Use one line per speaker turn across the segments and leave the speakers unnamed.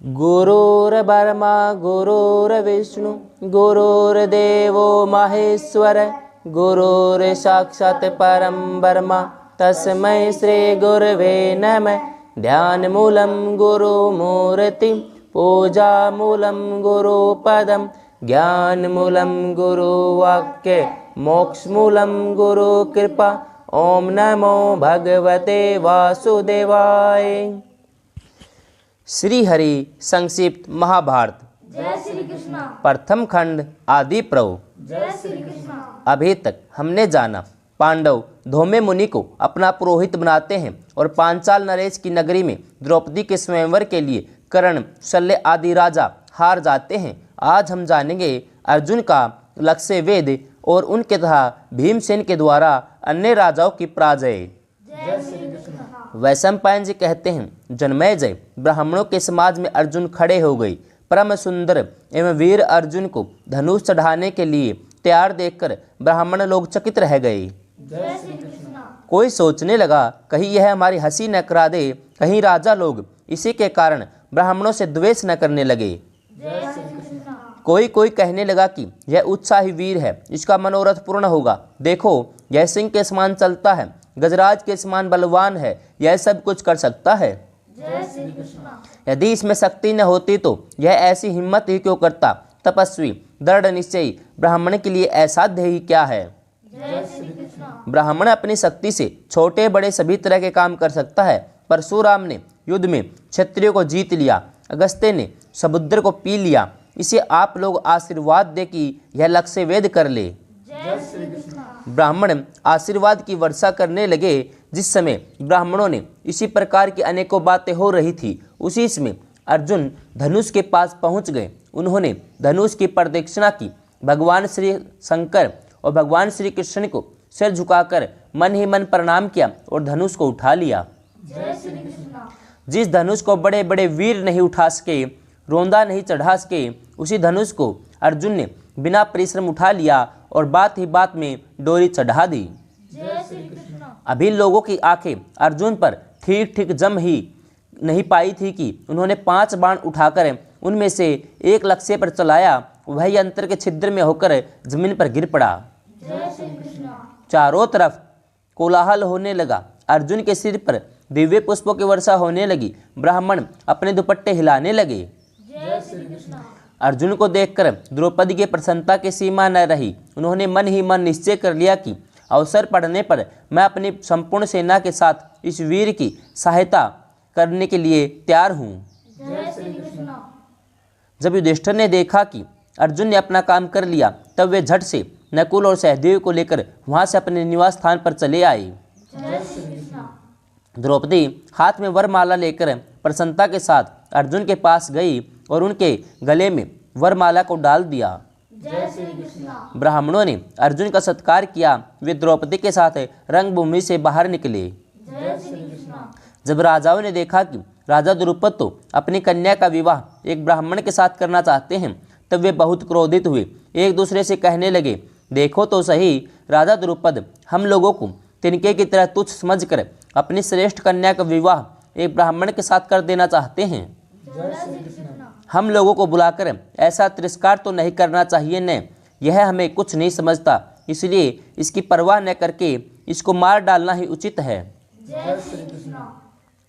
गुरुर्ब्रह्मा गुरुर्विष्णु गुरुर्देवो महेश्वर गुरुर्साक्षात् परं ब्रह्म तस्मै श्री गुरवे नमः। ध्यानमूलं गुरुमूर्ति पूजामूलं गुरुपदं ज्ञानमूलं गुरुवाक्य मोक्षमूलं गुरुकृपा। ओम नमो भगवते वासुदेवाय। श्री हरि संक्षिप्त महाभारत
जय श्री कृष्ण।
प्रथम खंड आदि पर्व।
जय श्री कृष्ण।
अभी तक हमने जाना पांडव धौम्य मुनि को अपना पुरोहित बनाते हैं और पांचाल नरेश की नगरी में द्रौपदी के स्वयंवर के लिए कर्ण शल्य आदि राजा हार जाते हैं। आज हम जानेंगे अर्जुन का लक्ष्य वेद और उनके तथा भीमसेन के द्वारा अन्य राजाओं की पराजय।
जय श्री कृष्ण।
वैशंपायन जी कहते हैं, जन्मेजय ब्राह्मणों के समाज में अर्जुन खड़े हो गई। परम सुंदर एवं वीर अर्जुन को धनुष चढ़ाने के लिए तैयार देखकर ब्राह्मण लोग चकित रह गए।
जय श्री कृष्ण।
कोई सोचने लगा कहीं यह हमारी हंसी न करा दे। कहीं राजा लोग इसी के कारण ब्राह्मणों से द्वेष न करने लगे।
जय श्री कृष्ण।
कोई कहने लगा कि यह उत्साही वीर है, इसका मनोरथ पूर्ण होगा। देखो यह सिंह के समान चलता है, गजराज के समान बलवान है, यह सब कुछ कर सकता है।
जय श्री कृष्ण।
यदि इसमें शक्ति न होती तो यह ऐसी हिम्मत ही क्यों करता। तपस्वी दृढ़ निश्चयी ब्राह्मण के लिए असाध्य ही क्या है।
जय श्री कृष्ण।
ब्राह्मण अपनी शक्ति से छोटे बड़े सभी तरह के काम कर सकता है। परशुराम ने युद्ध में क्षत्रियों को जीत लिया, अगस्त्य ने समुद्र को पी लिया। इसे आप लोग आशीर्वाद दे कि यह लक्ष्य वेद कर ले।
जय श्री कृष्ण।
ब्राह्मण आशीर्वाद की वर्षा करने लगे। जिस समय ब्राह्मणों ने इसी प्रकार की अनेकों बातें हो रही थी, उसी समय अर्जुन धनुष के पास पहुंच गए। उन्होंने धनुष की प्रदक्षिणा की, भगवान श्री शंकर और भगवान श्री कृष्ण को सिर झुकाकर मन ही मन प्रणाम किया और धनुष को उठा लिया।
जय श्री कृष्ण।
जिस धनुष को बड़े बड़े वीर नहीं उठा सके, रोंदा नहीं चढ़ा सके, उसी धनुष को अर्जुन ने बिना परिश्रम उठा लिया और बात ही बात में डोरी चढ़ा दी।
जय श्री कृष्ण।
अभी लोगों की आंखें अर्जुन पर ठीक ठीक जम ही नहीं पाई थी कि उन्होंने 5 बाण उठाकर उनमें से एक लक्ष्य पर चलाया। वह यंत्र के छिद्र में होकर जमीन पर गिर पड़ा।
जय श्री कृष्ण।
चारों तरफ कोलाहल होने लगा। अर्जुन के सिर पर दिव्य पुष्पों की वर्षा होने लगी। ब्राह्मण अपने दुपट्टे हिलाने लगे।
जय श्री कृष्ण।
अर्जुन को देखकर द्रौपदी की प्रसन्नता की सीमा न रही। उन्होंने मन ही मन निश्चय कर लिया कि अवसर पड़ने पर मैं अपनी संपूर्ण सेना के साथ इस वीर की सहायता करने के लिए तैयार हूँ।
जय श्री कृष्ण।
जब युधिष्ठिर ने देखा कि अर्जुन ने अपना काम कर लिया, तब वे झट से नकुल और सहदेव को लेकर वहां से अपने निवास स्थान पर चले आए।
जय श्री कृष्ण।
द्रौपदी हाथ में वरमाला लेकर प्रसन्नता के साथ अर्जुन के पास गई और उनके गले में वरमाला को डाल दिया।
जय श्री कृष्ण।
ब्राह्मणों ने अर्जुन का सत्कार किया। वे द्रौपदी के साथ रंगभूमि से बाहर निकले।
जय श्री कृष्ण।
जब राजाओं ने देखा कि राजा द्रुपद तो अपनी कन्या का विवाह एक ब्राह्मण के साथ करना चाहते हैं, तब वे बहुत क्रोधित हुए। एक दूसरे से कहने लगे, देखो तो सही, राजा द्रुपद हम लोगों को तिनके की तरह तुच्छ समझकर अपनी श्रेष्ठ कन्या का विवाह एक ब्राह्मण के साथ कर देना चाहते हैं।
जय श्री कृष्ण।
हम लोगों को बुलाकर ऐसा तिरस्कार तो नहीं करना चाहिए न। यह हमें कुछ नहीं समझता, इसलिए इसकी परवाह न करके इसको मार डालना ही उचित है।
जय श्री कृष्ण।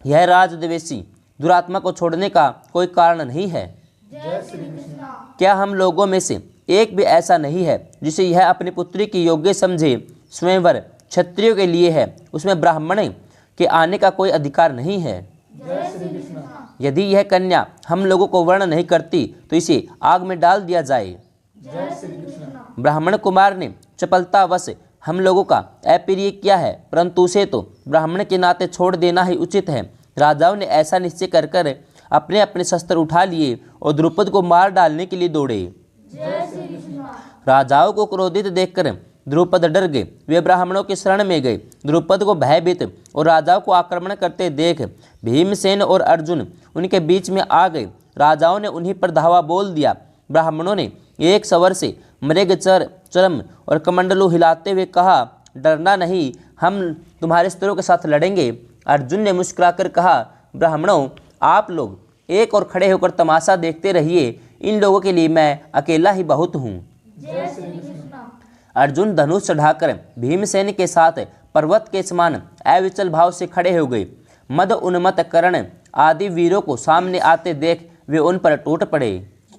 यह राजद्वेषी दुरात्मा को छोड़ने का कोई कारण नहीं है।
जय श्री कृष्ण।
क्या हम लोगों में से एक भी ऐसा नहीं है जिसे यह अपनी पुत्री की योग्य समझे। स्वयंवर क्षत्रियों के लिए है, उसमें ब्राह्मण के आने का कोई अधिकार नहीं है।
जय श्री कृष्ण।
यदि यह कन्या हम लोगों को वर्ण नहीं करती तो इसे आग में डाल दिया जाए।
जय श्री कृष्ण।
ब्राह्मण कुमार ने चपलतावश हम लोगों का अप्रिय किया है, परंतु उसे तो ब्राह्मण के नाते छोड़ देना ही उचित है। राजाओं ने ऐसा निश्चय कर कर अपने अपने शस्त्र उठा लिए और द्रुपद को मार डालने के लिए दौड़े।
जय श्री कृष्ण।
राजाओं को क्रोधित देखकर द्रुपद डर गए। वे ब्राह्मणों की शरण में गए। द्रुपद को भयभीत और राजाओं को आक्रमण करते देख भीमसेन और अर्जुन उनके बीच में आ गए। राजाओं ने उन्हीं पर धावा बोल दिया। ब्राह्मणों ने एक सवर से मृग चरम और कमंडलू हिलाते हुए कहा, डरना नहीं, हम तुम्हारे स्त्रों के साथ लड़ेंगे। अर्जुन ने मुस्कुराकर कहा, ब्राह्मणों, आप लोग एक और खड़े होकर तमाशा देखते रहिए, इन लोगों के लिए मैं अकेला ही बहुत हूँ।
जय श्री कृष्ण।
अर्जुन धनुष चढ़ाकर भीमसेन के साथ पर्वत के समान अविचल भाव से खड़े हो गए। मद उन्मत्त कर्ण आदि वीरों को सामने आते देख वे उन पर टूट पड़े।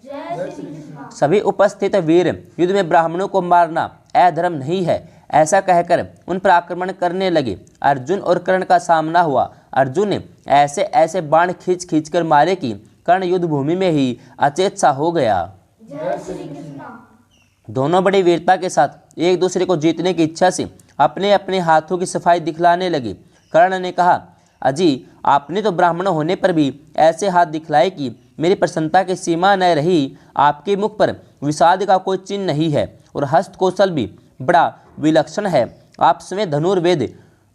जय श्री कृष्ण।
सभी उपस्थित वीर युद्ध में ब्राह्मणों को मारना अधर्म नहीं है ऐसा कहकर उन पर आक्रमण करने लगे। अर्जुन और कर्ण का सामना हुआ। अर्जुन ने ऐसे ऐसे बाण खींच खींच कर मारे कि कर्ण युद्ध भूमि में ही अचेत सा हो गया।
जय श्री कृष्ण।
दोनों बड़ी वीरता के साथ एक दूसरे को जीतने की इच्छा से अपने अपने हाथों की सफाई दिखलाने लगे। कर्ण ने कहा, अजी आपने तो ब्राह्मण होने पर भी ऐसे हाथ दिखलाए कि मेरी प्रसन्नता की सीमा न रही। आपके मुख पर विषाद का कोई चिन्ह नहीं है और हस्त कौशल भी बड़ा विलक्षण है। आप स्वयं धनुर्वेद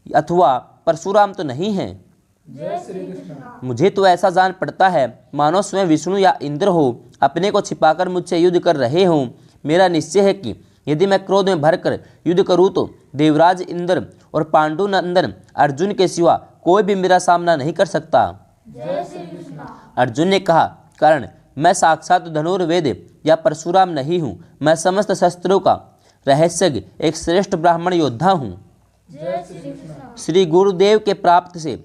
अथवा परशुराम तो नहीं हैं।
जय श्री कृष्ण।
मुझे तो ऐसा जान पड़ता है मानो स्वयं विष्णु या इंद्र हो, अपने को छिपाकर मुझसे युद्ध कर रहे हों। मेरा निश्चय है कि यदि मैं क्रोध में भरकर युद्ध करूं तो देवराज इंद्र और पांडुनंदन अर्जुन के सिवा कोई भी मेरा सामना नहीं कर सकता।
जय श्री कृष्ण।
अर्जुन ने कहा, कर्ण मैं साक्षात धनुर्वेद या परशुराम नहीं हूँ, मैं समस्त शस्त्रों का रहस्यज्ञ एक श्रेष्ठ ब्राह्मण योद्धा हूँ।
जय श्री कृष्ण।
श्री गुरुदेव के प्राप्त से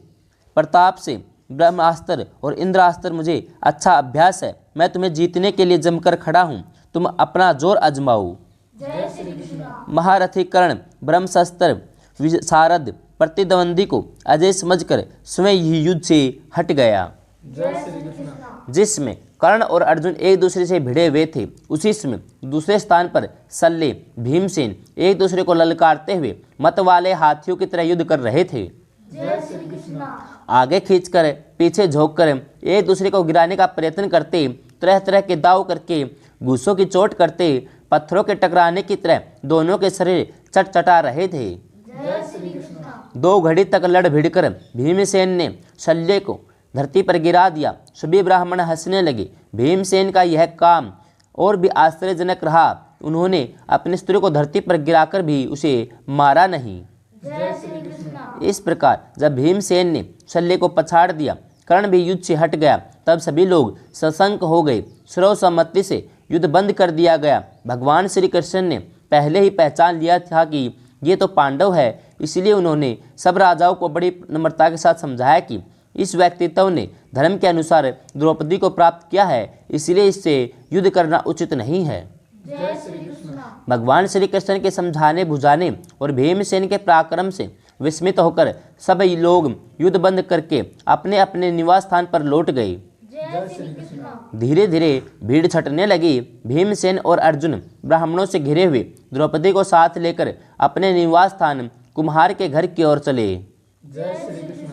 प्रताप से ब्रह्मास्त्र और इंद्रास्त्र मुझे अच्छा अभ्यास है। मैं तुम्हें जीतने के लिए जमकर खड़ा हूँ, तुम अपना जोर आजमाओ।
जय श्री कृष्ण।
महारथी कर्ण ब्रह्मशस्त्र विशारद प्रतिद्वंदी को अजय समझकर स्वयं ही युद्ध से हट गया।
जय श्री कृष्ण।
जिसमें कर्ण और अर्जुन एक दूसरे से भिड़े हुए थे, उसी समय दूसरे स्थान पर सल्ले भीमसेन एक दूसरे को ललकारते हुए मत वाले हाथियों की तरह युद्ध कर रहे थे।
जय श्री कृष्ण।
आगे खींचकर पीछे झोंककर एक दूसरे को गिराने का प्रयत्न करते, तरह तरह के दाव करके, घूसों की चोट करते, पत्थरों के टकराने की तरह दोनों के शरीर चटचटा रहे थे।
जय श्री कृष्ण।
2 घड़ी तक लड़ भिड़कर भीमसेन ने शल्य को धरती पर गिरा दिया। सभी ब्राह्मण हंसने लगे। भीमसेन का यह काम और भी आश्चर्यजनक रहा। उन्होंने अपने स्त्री को धरती पर गिराकर भी उसे मारा नहीं।
जय श्री कृष्ण।
इस प्रकार जब भीमसेन ने शल्य को पछाड़ दिया, कर्ण भी युद्ध से हट गया, तब सभी लोग सशंक हो गए। सर्वसम्मति से युद्ध बंद कर दिया गया। भगवान श्री कृष्ण ने पहले ही पहचान लिया था कि ये तो पांडव है, इसलिए उन्होंने सब राजाओं को बड़ी नम्रता के साथ समझाया कि इस व्यक्तित्व ने धर्म के अनुसार द्रौपदी को प्राप्त किया है, इसलिए इससे युद्ध करना उचित नहीं है।
जय श्री कृष्ण।
भगवान श्री कृष्ण के समझाने बुझाने और भीमसेन के पराक्रम से विस्मित होकर सब लोग युद्ध बंद करके अपने अपने निवास स्थान पर लौट गए।
जय श्री कृष्ण।
धीरे धीरे भीड़ छटने लगी। भीमसेन और अर्जुन ब्राह्मणों से घिरे हुए द्रौपदी को साथ लेकर अपने निवास स्थान कुम्हार के घर की ओर चले।
जय श्री कृष्ण।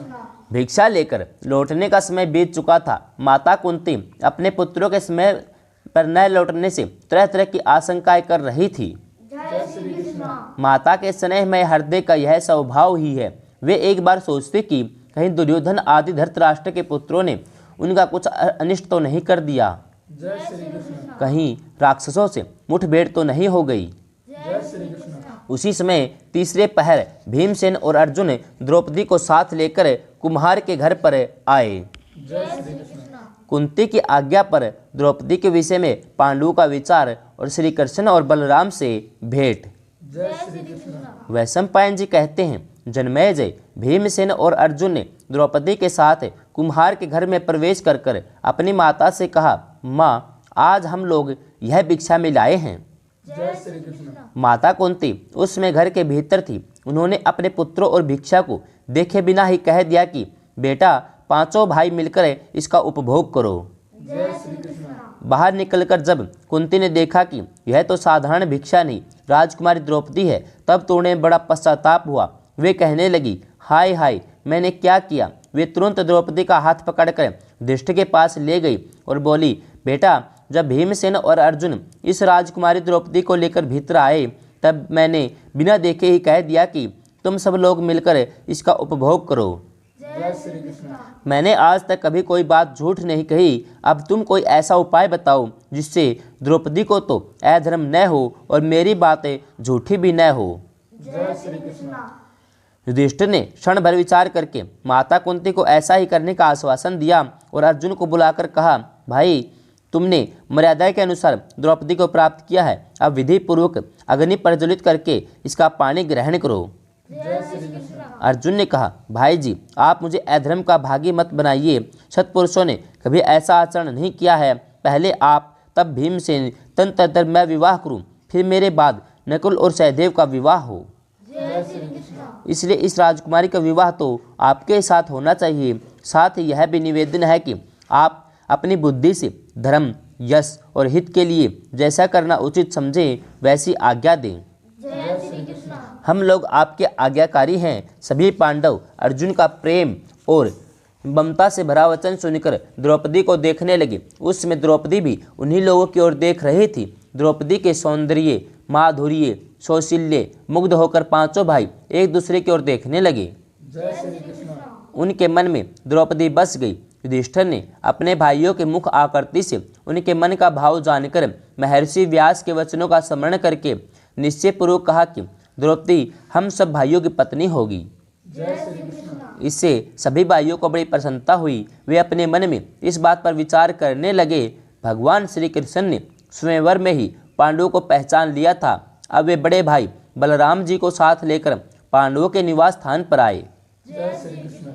भिक्षा लेकर लौटने का समय बीत चुका था। माता कुंती अपने पुत्रों के समय पर न लौटने से तरह तरह की आशंकाएं कर रही थी।
जय श्री कृष्ण।
माता के स्नेहमय हृदय का यह स्वभाव ही है। वे एक बार सोचते कि कहीं दुर्योधन आदि धृतराष्ट्र के पुत्रों ने उनका कुछ अनिष्ट तो नहीं कर दिया,
जय श्री कृष्ण।
कहीं राक्षसों से मुठभेड़ तो नहीं हो गई।
जय श्री कृष्ण।
उसी समय तीसरे पहर भीमसेन और अर्जुन द्रौपदी को साथ लेकर कुम्हार के घर पर आए।
जय श्री कृष्ण।
कुंती की आज्ञा पर द्रौपदी के विषय में पांडवों का विचार और श्री कृष्ण और बलराम से भेंट।
जय श्री कृष्ण।
वैशंपायन जी कहते हैं, जन्मेजय भीमसेन और अर्जुन ने द्रौपदी के साथ कुम्हार के घर में प्रवेश कर अपनी माता से कहा, माँ आज हम लोग यह भिक्षा में लाए हैं।
जय श्री कृष्ण।
माता कुंती उस समय घर के भीतर थी। उन्होंने अपने पुत्रों और भिक्षा को देखे बिना ही कह दिया कि बेटा पांचों भाई मिलकर इसका उपभोग करो।
जय श्री कृष्ण।
बाहर निकलकर जब कुंती ने देखा कि यह तो साधारण भिक्षा नहीं राजकुमारी द्रौपदी है, तब तो उन्हें बड़ा पश्चाताप हुआ। वे कहने लगी, हाय हाय मैंने क्या किया। वे तुरंत द्रौपदी का हाथ पकड़कर धृष्ट के पास ले गई और बोली, बेटा जब भीमसेन और अर्जुन इस राजकुमारी द्रौपदी को लेकर भीतर आए, तब मैंने बिना देखे ही कह दिया कि तुम सब लोग मिलकर इसका उपभोग करो।
जय श्री कृष्ण।
मैंने आज तक कभी कोई बात झूठ नहीं कही। अब तुम कोई ऐसा उपाय बताओ जिससे द्रौपदी को तो अधर्म न हो और मेरी बातें झूठी भी न हो।
जय श्री कृष्ण।
युधिष्ठिर ने क्षण भर विचार करके माता कुंती को ऐसा ही करने का आश्वासन दिया और अर्जुन को बुलाकर कहा, भाई तुमने मर्यादा के अनुसार द्रौपदी को प्राप्त किया है, अब विधि पूर्वक अग्नि प्रज्वलित करके इसका पानी ग्रहण करो।
जय श्री कृष्ण।
अर्जुन ने कहा, भाई जी आप मुझे अधर्म का भागी मत बनाइए, सत्पुरुषों ने कभी ऐसा आचरण नहीं किया है। पहले आप तब भीमसेन तदनंतर मैं विवाह करूं, फिर मेरे बाद नकुल और सहदेव का विवाह हो।
जय श्री कृष्ण।
इसलिए इस राजकुमारी का विवाह तो आपके साथ होना चाहिए। साथ ही यह भी निवेदन है कि आप अपनी बुद्धि से धर्म, यश और हित के लिए जैसा करना उचित समझे वैसी आज्ञा दें।
जय श्री कृष्ण।
हम लोग आपके आज्ञाकारी हैं। सभी पांडव अर्जुन का प्रेम और ममता से भरा वचन सुनकर द्रौपदी को देखने लगे। उस समय द्रौपदी भी उन्हीं लोगों की ओर देख रही थी। द्रौपदी के सौंदर्य, माधुर्य, सौशील्य मुग्ध होकर पांचों भाई एक दूसरे की ओर देखने लगे।
जय श्री कृष्ण।
उनके मन में द्रौपदी बस गई। युधिष्ठिर ने अपने भाइयों के मुख आकृति से उनके मन का भाव जानकर महर्षि व्यास के वचनों का स्मरण करके निश्चय पूर्वक कहा कि द्रौपदी हम सब भाइयों की पत्नी होगी।
जय श्री कृष्ण।
इससे सभी भाइयों को बड़ी प्रसन्नता हुई। वे अपने मन में इस बात पर विचार करने लगे, भगवान श्री कृष्ण ने स्वयंवर में ही पांडवों को पहचान लिया था। अब वे बड़े भाई बलराम जी को साथ लेकर पांडवों के निवास स्थान पर आए।
जय श्री कृष्ण।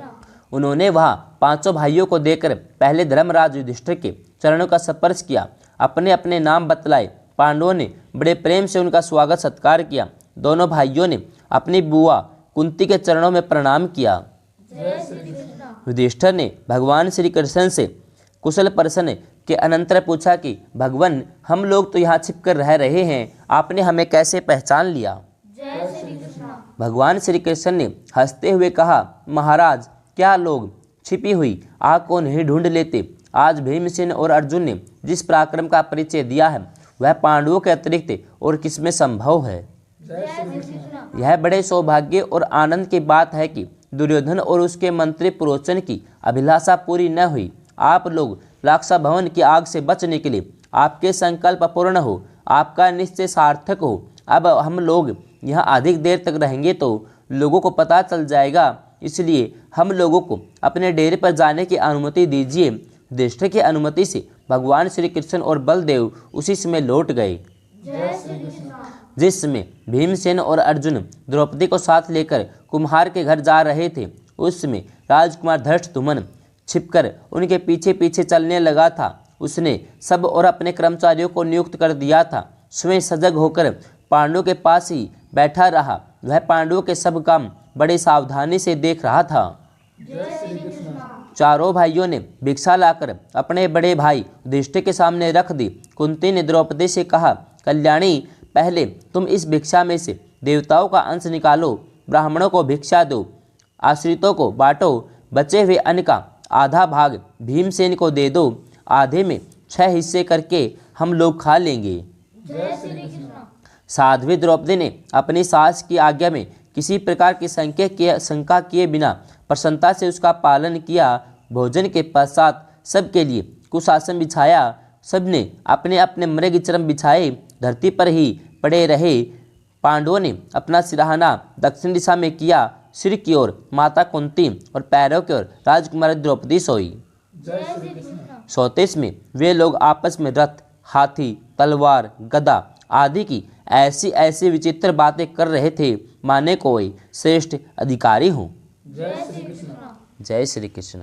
उन्होंने वहाँ पांचों भाइयों को देखकर पहले धर्मराज युधिष्ठिर के चरणों का स्पर्श किया, अपने अपने नाम बतलाए। पांडवों ने बड़े प्रेम से उनका स्वागत सत्कार किया। दोनों भाइयों ने अपनी बुआ कुंती के चरणों में प्रणाम किया।
जय श्री कृष्ण।
युधिष्ठिर ने भगवान श्री कृष्ण से कुशल प्रश्न के अनंतर पूछा कि भगवान हम लोग तो यहाँ छिपकर रह रहे हैं, आपने हमें कैसे पहचान लिया।
जय श्री कृष्ण।
भगवान श्री कृष्ण ने हंसते हुए कहा, महाराज क्या लोग छिपी हुई आग को नहीं ढूंढ लेते। आज भीमसेन और अर्जुन ने जिस पराक्रम का परिचय दिया है वह पांडवों के अतिरिक्त और किसमें संभव है।
जय श्री कृष्ण।
यह बड़े सौभाग्य और आनंद की बात है कि दुर्योधन और उसके मंत्री पुरोचन की अभिलाषा पूरी न हुई। आप लोग लाक्षा भवन की आग से बच निकले, आपके संकल्प पूर्ण हो, आपका निश्चय सार्थक हो। अब हम लोग यहाँ अधिक देर तक रहेंगे तो लोगों को पता चल जाएगा, इसलिए हम लोगों को अपने डेरे पर जाने की अनुमति दीजिए। युधिष्ठिर की अनुमति से भगवान श्री कृष्ण और बलदेव उसी समय लौट गए।
जय श्री कृष्ण।
जिस समय भीमसेन और अर्जुन द्रौपदी को साथ लेकर कुम्हार के घर जा रहे थे, उस समय राजकुमार धृष्टद्युम्न छिपकर उनके पीछे पीछे चलने लगा था। उसने सब और अपने कर्मचारियों को नियुक्त कर दिया था। स्वयं सजग होकर पांडवों के पास ही बैठा रहा। वह पांडवों के सब काम बड़े सावधानी से देख रहा था।
जय श्री कृष्ण।
चारों भाइयों ने भिक्षा लाकर अपने बड़े भाई युधिष्ठिर के सामने रख दी। कुंती ने द्रौपदी से कहा, कल्याणी पहले तुम इस भिक्षा में से देवताओं का अंश निकालो, ब्राह्मणों को भिक्षा दो, आश्रितों को बांटो, बचे हुए अन्न का आधा भाग भीमसेन को दे दो, आधे में 6 हिस्से करके हम लोग खा लेंगे।
जय श्री कृष्ण।
साध्वी द्रौपदी ने अपनी सास की आज्ञा में किसी प्रकार की शंका किए बिना प्रसन्नता से उसका पालन किया। भोजन के पश्चात सबके लिए कुशासन बिछाया। सबने अपने अपने मृगचर्म बिछाए धरती पर ही पड़े रहे। पांडवों ने अपना सिरहाना दक्षिण दिशा में किया। सिर की ओर माता कुंती और पैरों की ओर राजकुमारी द्रौपदी सोई।
जय श्री कृष्ण।
सोते में वे लोग आपस में रथ, हाथी, तलवार, गदा आदि की ऐसी ऐसी विचित्र बातें कर रहे थे माने कोई श्रेष्ठ अधिकारी हों।
जय श्री कृष्ण।
जय श्री कृष्ण।